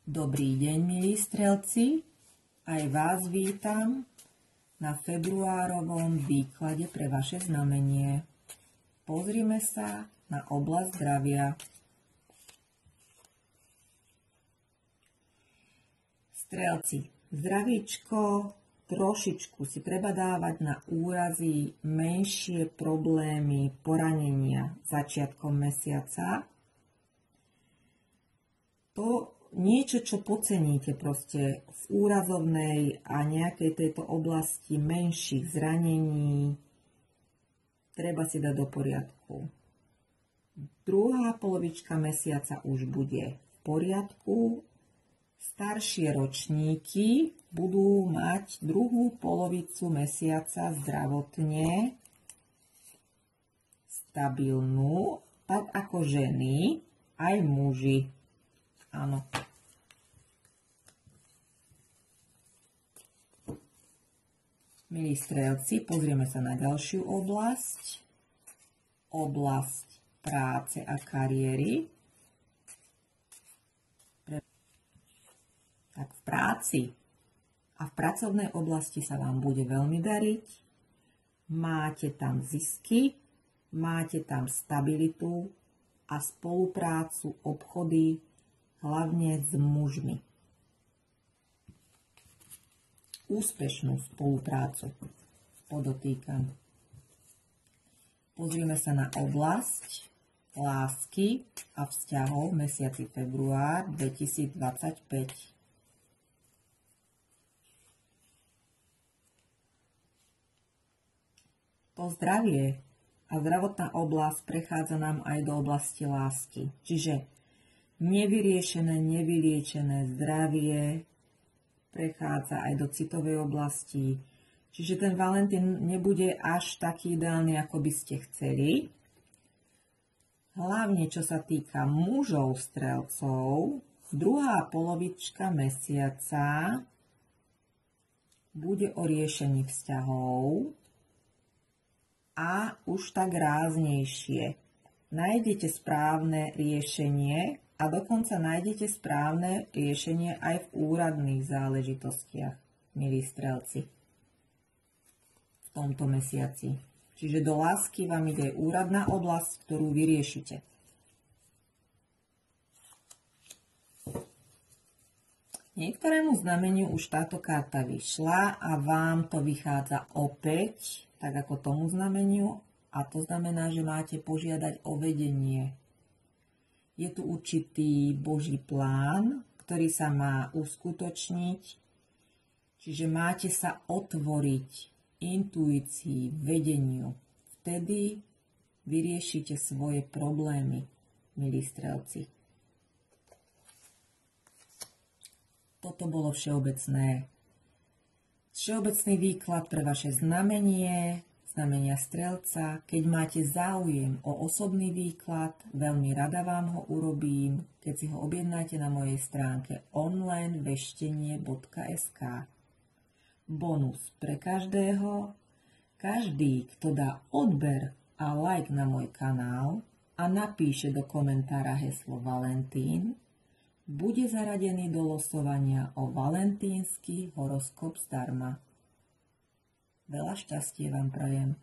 Dobrý deň, milí strelci, aj vás vítam na februárovom výklade pre vaše znamenie. Pozrime sa na oblasť zdravia. Strelci, zdravíčko, trošičku si treba dávať na úrazy, menšie problémy, poranenia začiatkom mesiaca. To niečo, čo podceníte proste v úrazovnej a nejakej tejto oblasti menších zranení, treba si dať do poriadku. Druhá polovička mesiaca už bude v poriadku. Staršie ročníky budú mať druhú polovicu mesiaca zdravotne stabilnú, tak ako ženy, aj muži. Áno. Milí strelci, pozrieme sa na ďalšiu oblasť. Oblasť práce a kariéry. Tak v práci a v pracovnej oblasti sa vám bude veľmi dariť. Máte tam zisky, máte tam stabilitu a spoluprácu, obchody, hlavne s mužmi. Úspešnú spoluprácu, podotýkam. Pozrieme sa na oblasť lásky a vzťahov v mesiaci február 2025. To zdravie a zdravotná oblasť prechádza nám aj do oblasti lásky. Čiže nevyriešené, nevyliečené zdravie prechádza aj do citovej oblasti. Čiže ten Valentín nebude až taký ideálny, ako by ste chceli. Hlavne, čo sa týka mužov strelcov, druhá polovička mesiaca bude o riešení vzťahov a už tak ráznejšie. Nájdete správne riešenie a dokonca nájdete správne riešenie aj v úradných záležitostiach, milí strelci, v tomto mesiaci. Čiže do lásky vám ide úradná oblasť, ktorú vyriešite. Niektorému znameniu už táto karta vyšla a vám to vychádza opäť, tak ako tomu znameniu, a to znamená, že máte požiadať o vedenie. Je tu určitý Boží plán, ktorý sa má uskutočniť, čiže máte sa otvoriť intuícii, vedeniu. Vtedy vyriešite svoje problémy, milí strelci. Toto bolo všeobecné. Všeobecný výklad pre vaše znamenie, znamenia strelca. Keď máte záujem o osobný výklad, veľmi rada vám ho urobím, keď si ho objednáte na mojej stránke onlineveštenie.sk. Bonus pre každého. Každý, kto dá odber a like na môj kanál a napíše do komentára heslo Valentín, bude zaradený do losovania o valentínsky horoskop zdarma. Veľa šťastia vám prajem.